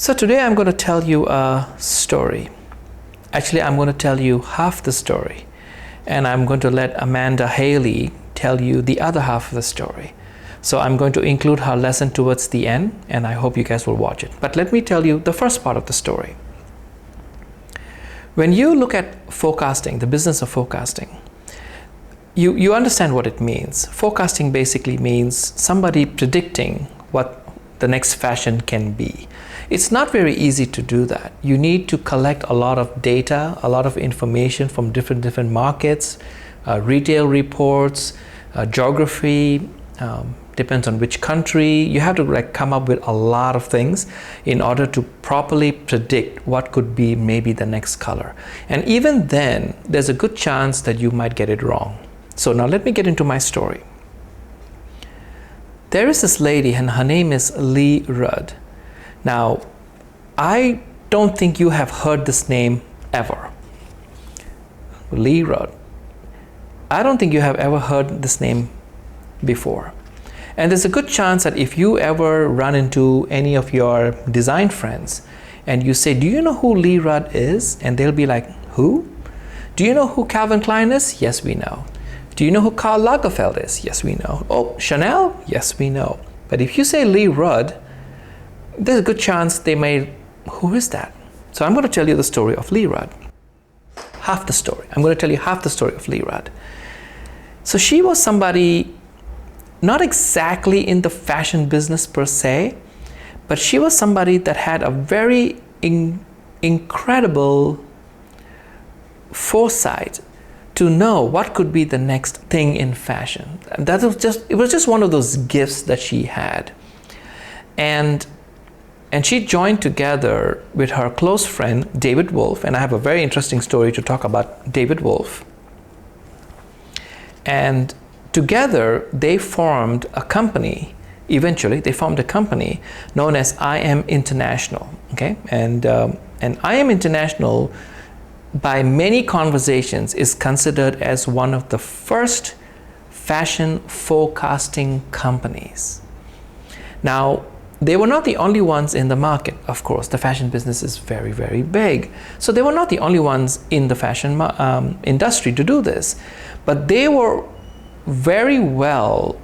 So today I'm going to tell you a story. Actually, I'm going to tell you half the story, and I'm going to let Amanda Haley tell you the other half of the story. So I'm going to include her lesson towards the end, and I hope you guys will watch it. But let me tell you the first part of the story. When you look at forecasting, the business of forecasting, you understand what it means. Forecasting basically means somebody predicting what the next fashion can be. It's not very easy to do that. You need to collect a lot of data, a lot of information from different markets, retail reports, geography, depends on which country. You have to come up with a lot of things in order to properly predict what could be maybe the next color. And even then, there's a good chance that you might get it wrong. So now let me get into my story. There is this lady, and her name is Leigh Rudd. Now, I don't think you have heard this name ever. Leigh Rudd. I don't think you have ever heard this name before. And there's a good chance that if you ever run into any of your design friends and you say, "Do you know who Leigh Rudd is?" And they'll be like, "Who?" "Do you know who Calvin Klein is?" "Yes, we know." "Do you know who Karl Lagerfeld is?" "Yes, we know." "Oh, Chanel?" "Yes, we know." But if you say Leigh Rudd, there's a good chance they may, "Who is that?" So I'm going to tell you the story of Leigh Rudd. Half the story. I'm going to tell you half the story of Leigh Rudd. So she was somebody not exactly in the fashion business per se, but she was somebody that had a very incredible foresight to know what could be the next thing in fashion. And it was just one of those gifts that she had. And she joined together with her close friend, David Wolf, and I have a very interesting story to talk about David Wolf. And together, they formed a company. Eventually, they formed a company known as I Am International. Okay, and I Am International, by many conversations, is considered as one of the first fashion forecasting companies. Now, they were not the only ones in the market. Of course, the fashion business is very, very big. So they were not the only ones in the fashion industry to do this. But they were very well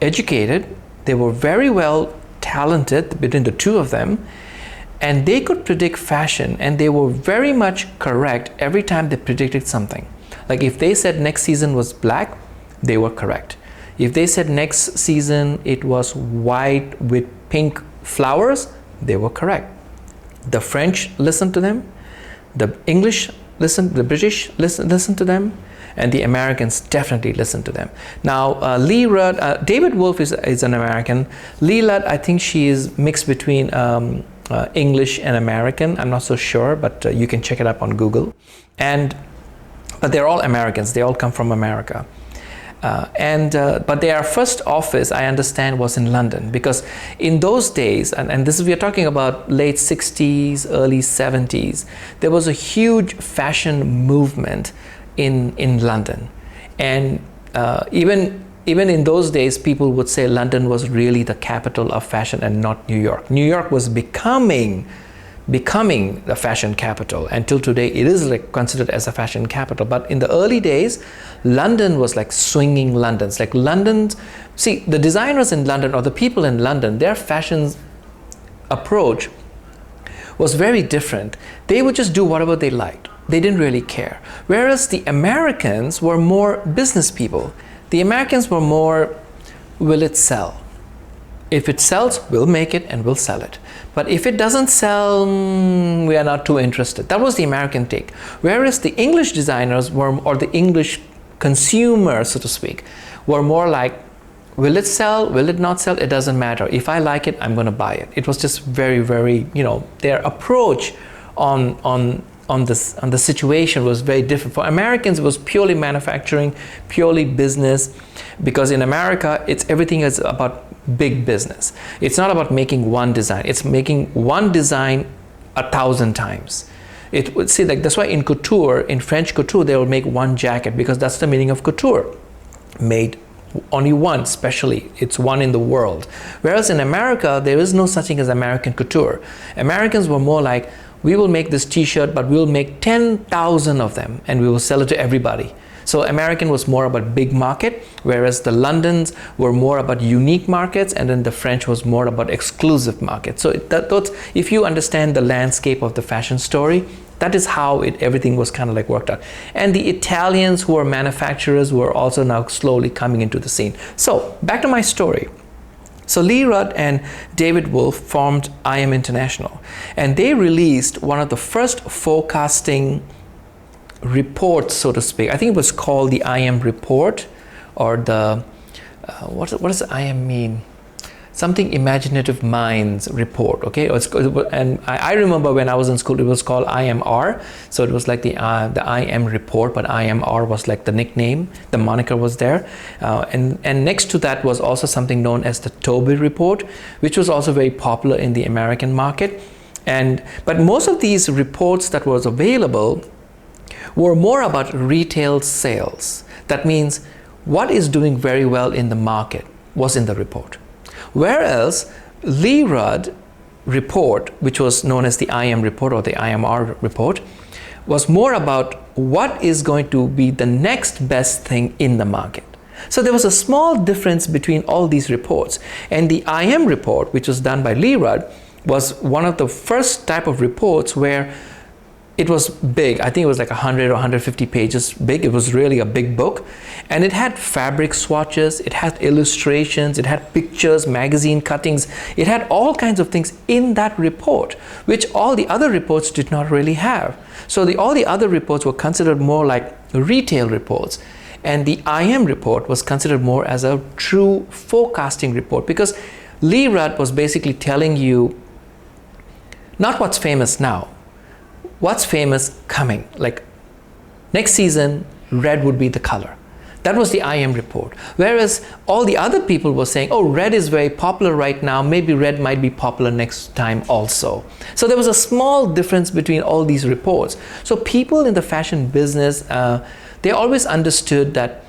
educated. They were very well talented between the two of them. And they could predict fashion, and they were very much correct every time they predicted something. Like if they said next season was black, they were correct. If they said next season it was white with pink flowers, they were correct. The French listened to them, the English listened, the British listened to them, and the Americans definitely listened to them. Now, Leigh Rudd, David Wolf is an American. Leigh Rudd, I think she is mixed between English and American. I'm not so sure, but you can check it up on Google. But they're all Americans. They all come from America. But their first office, I understand, was in London, because in those days, and this is, we are talking about late 60s, early 70s, there was a huge fashion movement in London. And even in those days, people would say London was really the capital of fashion and not New York. New York was becoming the fashion capital. Until today, it is considered as a fashion capital. But in the early days, London was like swinging Londons. Like London, see, the designers in London, or the people in London, their fashion approach was very different. They would just do whatever they liked. They didn't really care. Whereas the Americans were more business people. The Americans were more, will it sell? If it sells, we'll make it and we'll sell it. But if it doesn't sell, we are not too interested. That was the American take. Whereas the English designers were, or the English consumers, so to speak, were more like, will it sell? Will it not sell? It doesn't matter. If I like it, I'm going to buy it. It was just very, very, their approach on the situation was very different. For Americans, it was purely manufacturing, purely business, because in America, everything is about big business. It's not about making one design. It's making one design 1,000 times. That's why in couture, in French couture, they will make one jacket, because that's the meaning of couture, made only one, especially. It's one in the world. Whereas in America, there is no such thing as American couture. Americans were more like, we will make this t-shirt, but we'll make 10,000 of them and we will sell it to everybody. So American was more about big market, whereas the Londons were more about unique markets, and then the French was more about exclusive markets. So if you understand the landscape of the fashion story, that is how everything was kind of like worked out. And the Italians who are manufacturers were also now slowly coming into the scene. So back to my story. So Leigh Rudd and David Wolf formed IM International, and they released one of the first forecasting reports, so to speak. I think it was called the IM Report, or the what does IM mean? Something Imaginative Minds Report. Okay, and I remember when I was in school, it was called IMR. So it was like the IM Report, but IMR was like the nickname. The moniker was there, and next to that was also something known as the Tobe Report, which was also very popular in the American market. But most of these reports that was available were more about retail sales. That means what is doing very well in the market was in the report. Whereas Leigh Rudd report, which was known as the IM report or the IMR report, was more about what is going to be the next best thing in the market. So there was a small difference between all these reports. And the IM report, which was done by Leigh Rudd, was one of the first type of reports where it was big. I think it was like 100 or 150 pages big. It was really a big book. And it had fabric swatches, it had illustrations, it had pictures, magazine cuttings. It had all kinds of things in that report, which all the other reports did not really have. So all the other reports were considered more like retail reports. And the IM report was considered more as a true forecasting report, because Leigh Rudd was basically telling you not what's famous now, what's famous coming. Like next season, red would be the color. That was the IM report. Whereas all the other people were saying, oh, red is very popular right now, maybe red might be popular next time also. So there was a small difference between all these reports. So people in the fashion business, they always understood that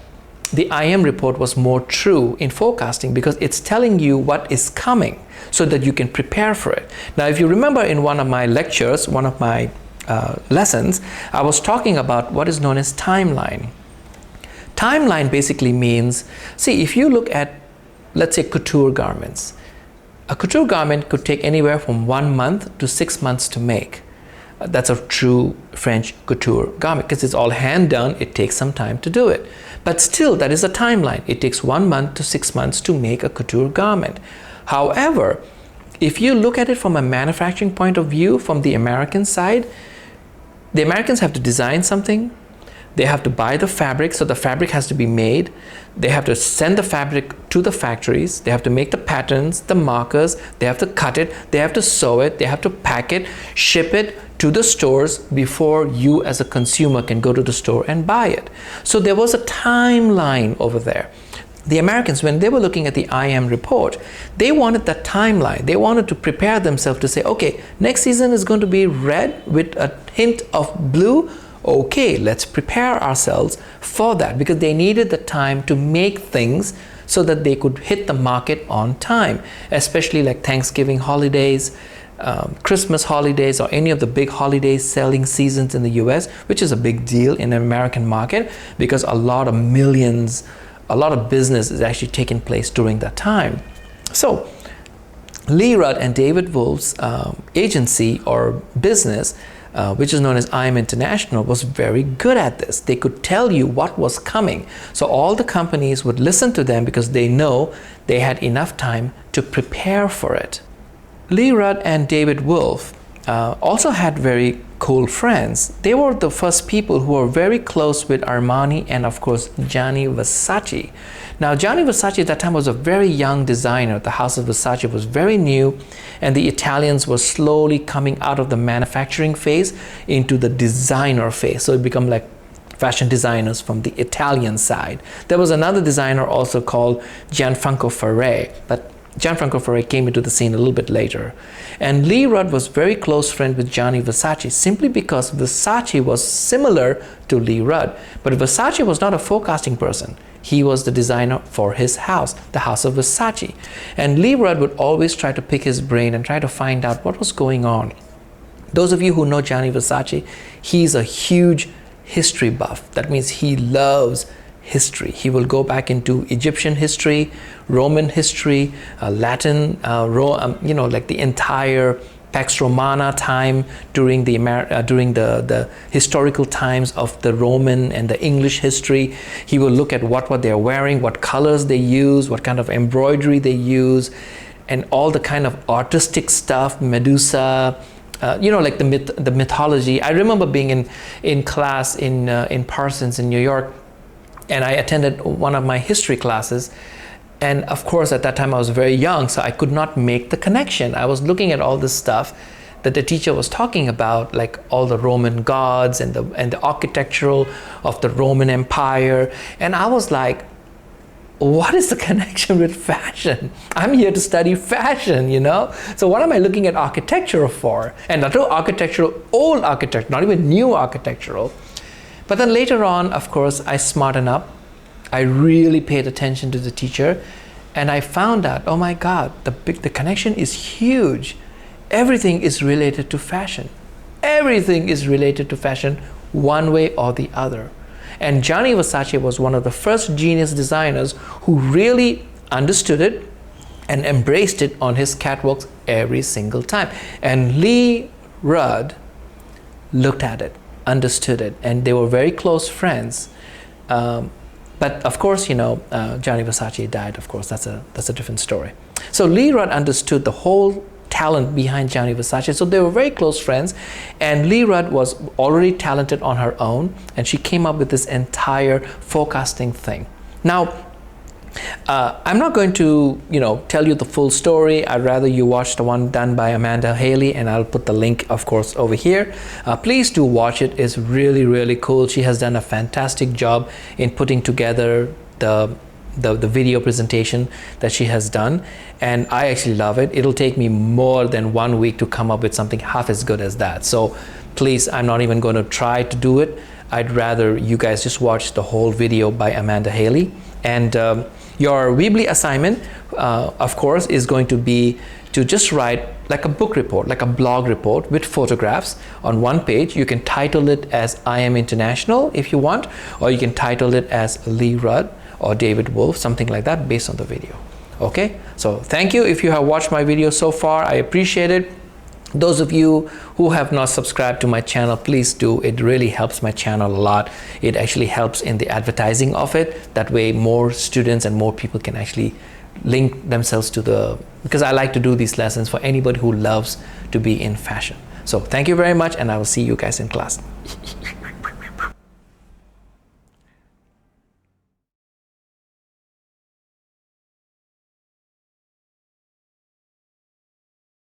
the IM report was more true in forecasting, because it's telling you what is coming so that you can prepare for it. Now, if you remember in one of my lectures, one of my lessons, I was talking about what is known as timeline. Timeline basically means, see, if you look at, let's say, couture garments, a couture garment could take anywhere from 1 month to 6 months to make. That's a true French couture garment, because it's all hand done. It takes some time to do it. But still, that is a timeline. It takes 1 month to 6 months to make a couture garment. However, if you look at it from a manufacturing point of view, from the American side, the Americans have to design something. They have to buy the fabric, so the fabric has to be made. They have to send the fabric to the factories. They have to make the patterns, the markers. They have to cut it. They have to sew it. They have to pack it, ship it to the stores before you as a consumer can go to the store and buy it. So there was a timeline over there. The Americans, when they were looking at the IM report, they wanted that timeline. They wanted to prepare themselves to say, okay, next season is going to be red with a hint of blue. Okay, let's prepare ourselves for that, because they needed the time to make things so that they could hit the market on time, especially like Thanksgiving holidays, Christmas holidays, or any of the big holiday selling seasons in the US, which is a big deal in the American market, because a lot of business is actually taking place during that time. So Leigh Rudd and David Wolf's agency or business, which is known as IM International, was very good at this. They could tell you what was coming. So all the companies would listen to them because they know they had enough time to prepare for it. Leigh Rudd and David Wolf also had very cool friends. They were the first people who were very close with Armani and, of course, Gianni Versace. Now, Gianni Versace at that time was a very young designer. The house of Versace was very new, and the Italians were slowly coming out of the manufacturing phase into the designer phase. So it became like fashion designers from the Italian side. There was another designer also called Gianfranco Ferré, but Gianfranco Ferré came into the scene a little bit later. And Leigh Rudd was very close friend with Gianni Versace simply because Versace was similar to Leigh Rudd. But Versace was not a forecasting person. He was the designer for his house, the house of Versace. And Leigh Rudd would always try to pick his brain and try to find out what was going on. Those of you who know Gianni Versace, he's a huge history buff. That means he loves history. He will go back into Egyptian history, Roman history, Latin, like the entire Pax Romana time during the historical times of the Roman and the English history. He will look at what they're wearing, what colors they use, what kind of embroidery they use, and all the kind of artistic stuff, Medusa, like the mythology. I remember being in class in Parsons in New York, and I attended one of my history classes. And of course, at that time I was very young, so I could not make the connection. I was looking at all this stuff that the teacher was talking about, like all the Roman gods and the architectural of the Roman Empire. And I was like, what is the connection with fashion? I'm here to study fashion, So what am I looking at architecture for? And not architectural, old architecture, not even new architectural. But then later on, of course, I smartened up. I really paid attention to the teacher, and I found out, oh my God, the connection is huge. Everything is related to fashion. Everything is related to fashion one way or the other. And Gianni Versace was one of the first genius designers who really understood it and embraced it on his catwalks every single time. And Leigh Rudd looked at it, understood it, and they were very close friends. But of course, Gianni Versace died. Of course, that's a different story. So Leigh Rudd understood the whole talent behind Gianni Versace. So they were very close friends, and Leigh Rudd was already talented on her own, and she came up with this entire forecasting thing. Now, I'm not going to, tell you the full story. I'd rather you watch the one done by Amanda Haley, and I'll put the link, of course, over here. Please do watch it. It's really, really cool. She has done a fantastic job in putting together the video presentation that she has done, and I actually love it. It'll take me more than 1 week to come up with something half as good as that. So please, I'm not even going to try to do it. I'd rather you guys just watch the whole video by Amanda Haley. And your Weebly assignment, of course, is going to be to just write like a book report, like a blog report with photographs on one page. You can title it as I Am International if you want, or you can title it as Leigh Rudd or David Wolf, something like that based on the video. Okay, so thank you if you have watched my video so far. I appreciate it. Those of you who have not subscribed to my channel, please do. It really helps my channel a lot. It actually helps in the advertising of it. That way more students and more people can actually link themselves to because I like to do these lessons for anybody who loves to be in fashion. So thank you very much, and I will see you guys in class.